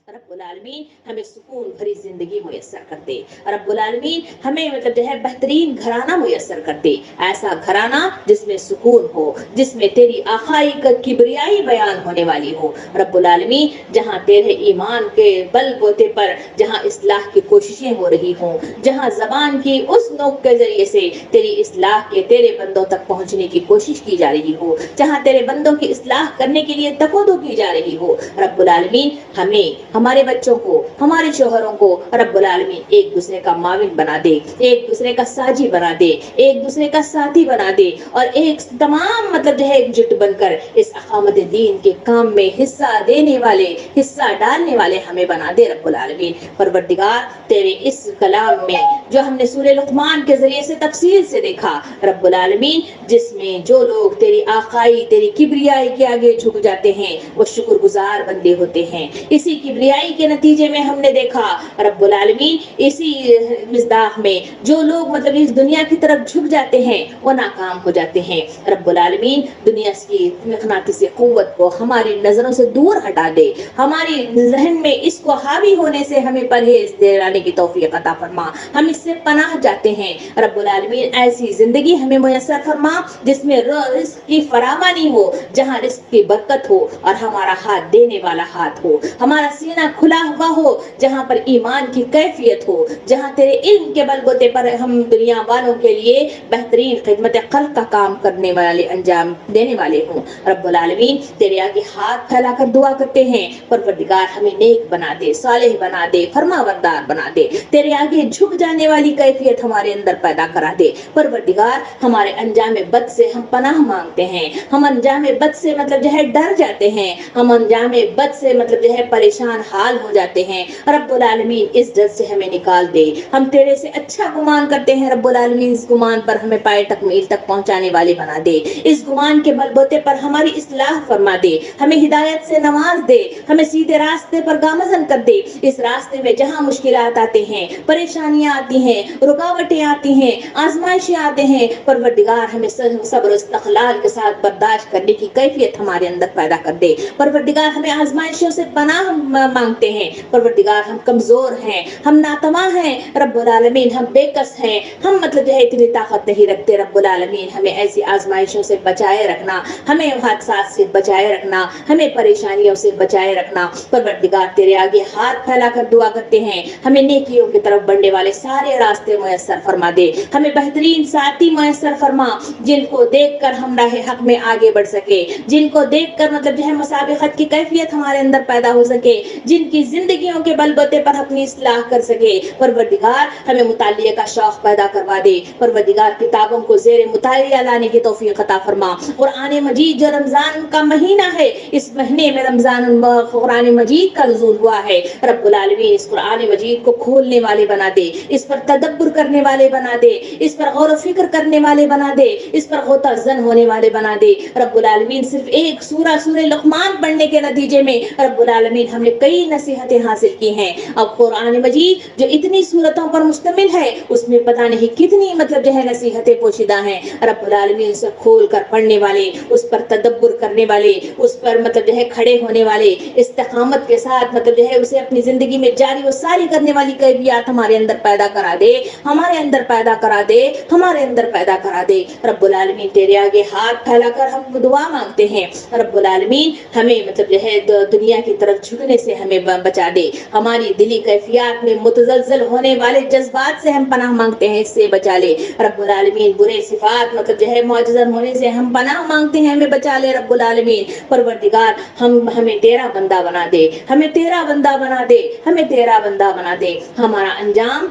رب العالمین ہمیں سکون بھری زندگی میسر کر دے. رب العالمین ہمیں مطلب جو ہے بہترین گھرانہ میسر کر دے, ایسا گھرانہ جس میں سکون ہو, جس میں تیری آخائی کا کبریائی بیان ہونے والی ہو. رب العالمین جہاں تیرے ایمان کے بل بوتے پر جہاں اصلاح کی کوششیں ہو رہی ہوں, جہاں زبان کی اس نوک کے ذریعے سے تیری اصلاح کے تیرے بندوں تک پہنچنے کی کوشش کی جا رہی ہو, جہاں تیرے بندوں کی اصلاح کرنے کے لیے تقویٰ کی جا رہی ہو, رب العالمین ہمیں, ہمارے بچوں کو, ہمارے شوہروں کو رب العالمین ایک دوسرے کا معاون بنا دے, ایک دوسرے کا ساجی بنا دے, ایک دوسرے کا ساتھی بنا دے, اور ایک تمام مطلب جو ہے ایک جٹ بن کر اس اقامت دین کے کام میں حصہ دینے والے, حصہ ڈالنے والے ہمیں بنا دے رب العالمین. پروردگار تیرے اس کلام میں جو ہم نے سورہ لقمان کے ذریعے سے تفصیل سے دیکھا رب العالمین, جس میں جو لوگ تیری آقائی, تیری کبریائی کے آگے جھک جاتے ہیں وہ شکر گزار بندے ہوتے ہیں. اسی کبریائی کے نتیجے میں ہم نے دیکھا رب العالمین, اسی مصداق میں جو لوگ مطلب اس دنیا کی طرف جھک جاتے ہیں وہ ناکام ہو جاتے ہیں. رب العالمین دنیا کی مقناطیسی قوت کو ہماری نظروں سے دور ہٹا دے, ہماری ذہن میں اس کو حاوی ہونے سے ہمیں پرہیز دلانے کی توفیق عطا فرما. ہم اس سے پناہ جاتے ہیں رب العالمین, ایسی زندگی ہمیں میسر فرما جس میں رزق کی فراوانی ہو, جہاں رزق کی برکت ہو اور ہمارا ہاتھ دینے والا ہاتھ ہو, ہمارا سینہ کھلا ہوا ہو, جہاں پر ایمان کی کیفیت ہو, جہاں تیرے علم کے بل بوتے پر ہم دنیا والوں کے لیے بہترین خدمت خلق کا کام کرنے والے, انجام دینے والے ہوں. رب العالمین تیرے آگے ہاتھ پھیلا کر دعا کرتے ہیں, پروردگار ہمیں نیک بنا دے, صالح بنا دے, فرما بردار بنا دے, تیرے آگے جھک جانے والی کیفیت ہمارے اندر پیدا کرا دے. پروردگار ہمارے انجام بد سے ہم پناہ مانگتے ہیں, ہم انجام بد سے مطلب جو ہے ڈر جاتے ہیں, ہم انجام بد سے مطلب جو ہے پریشان حال ہو جاتے ہیں. رب العالمین اس ڈر سے ہمیں نکال دے, ہم تیرے سے اچھا گمان کرتے ہیں رب العالمین, اس گمان پر ہمیں پائے تکمیل تک پہنچانے والے بنا دے, اس گمان کے بل بوتے پر ہماری اصلاح فرما دے, ہمیں ہدایت سے نواز دے, ہمیں سیدھے راستے پر گامزن کر دے. اس راستے میں جہاں مشکلات آتے ہیں, پریشانیاں آتی ہیں, رکاوٹیں آتی ہیں, آزمائشیں آتے ہیں, پروردگار ہمیں صبر و استقلال کے ساتھ برداشت کرنے کی کیفیت ہمارے اندر پیدا کر دے. پروردگار ہمیں آزمائشوں سے پناہ مانگتے ہیں, پروردگار ہم کمزور ہیں, ہم ناتواں ہیں رب العالمین, ہم بے کس ہیں, ہم مطلب جو ہے اتنی طاقت نہیں رکھتے رب العالمین, ہمیں ایسی آزمائشوں سے بچائے رکھنا, ہمیں حادثات سے بچائے رکھنا, ہمیں پریشانیوں سے بچائے رکھنا. پروردگار تیرے آگے ہاتھ پھیلا کر دعا کرتے ہیں, ہمیں نیکیوں کی طرف بڑھنے والے سارے راستے میسر فرما دے, ہمیں بہترین ساتھی میسر فرما جن کو دیکھ کر ہم راہ حق میں آگے بڑھ سکے, جن کو دیکھ کر مطلب جو ہے مسابقت کی کیفیت ہمارے اندر پیدا ہو سکے, جن کی زندگیوں کے بل بوتے پر اپنی اصلاح کر سکے. پروردگار ہمیں مطالعے کا شوق پیدا کروا دے, پروردگار کتابوں کو زیر مطالعہ لانے کی توفیق عطا فرما. قرآن مجید جو رمضان کا مہینہ ہے, اس مہینے میں رمضان قرآن مجید کا نزول ہوا ہے, رب العالمین اس قرآن مجید کو کھولنے والے بنا دے, اس پر تدبر کرنے والے بنا دے, اس پر غور و فکر کرنے والے بنا دے, اس پر غوطہ زن ہونے والے بنا دے. رب العالمین صرف ایک سورہ لقمان پڑھنے کے نتیجے میں رب العالمین ہم نے کئی نصیحتیں حاصل کی ہیں. اب قرآن مجید جو اتنی سورتوں پر مشتمل ہے, اس میں پتہ نہیں کتنی مطلب جو ہے نصیحتیں پوشیدہ ہیں. رب العالمین اسے کھول کر پڑھنے والے, اس پر تدبر کرنے والے, اس پر مطلب جو ہے کھڑے ہونے والے, استقامت کے ساتھ مطلب جو ہے اسے اپنی زندگی میں جاری و ساری کرنے والی کیفیات ہمارے اندر پیدا کرا دے, ہمارے اندر پیدا کرا دے, ہمارے اندر پیدا کرا دے. رب العالمین تیرے آگے ہاتھ پھیلا کر ہم دعا مانگتے ہیں, رب العالمین ہمیں مطلب جو ہے دنیا کی طرف جھکنے سے ہمیں بچا دے, ہماری دلی کیفیات میں متزلزل ہونے والے جذبات سے ہم پناہ مانگتے ہیں, اس سے بچا لے. رب العالمین برے صفات مطلب جو ہے معجزن ہونے سے ہم پناہ مانگتے ہیں, ہمیں بچا لے رب العالمین. پروردگار ہمیں تیرا بندہ بنا دے, ہمیں تیرا بندہ بنا دے, ہمیں تیرا بندہ بنا دے, ہمارا انجام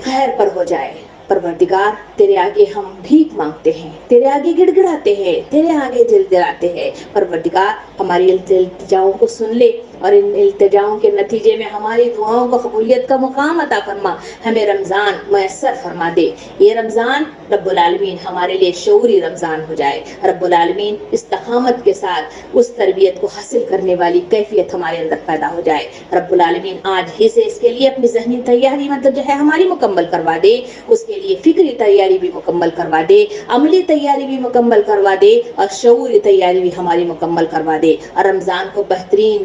خیر پر ہو جائے. پروردگار تیرے آگے ہم بھیک مانگتے ہیں, تیرے آگے گڑ گڑاتے ہیں, تیرے آگے دل دلاتے ہیں. پروردگار ہماری التجاؤں کو سن لے, اور ان التجاؤں کے نتیجے میں ہماری دعاؤں کو قبولیت کا مقام عطا فرما. ہمیں رمضان میسر فرما دے, یہ رمضان رب العالمین ہمارے لیے شعوری رمضان ہو جائے. رب العالمین استقامت کے ساتھ اس تربیت کو حاصل کرنے والی کیفیت ہمارے اندر پیدا ہو جائے. رب العالمین آج ہی سے اس کے لیے اپنی ذہنی تیاری مطلب جو ہے ہماری مکمل کروا دے, اس کے لیے فکری تیاری بھی مکمل کروا دے, عملی تیاری بھی مکمل کروا دے, اور شعوری تیاری بھی ہماری مکمل کروا دے. اور رمضان کو بہترین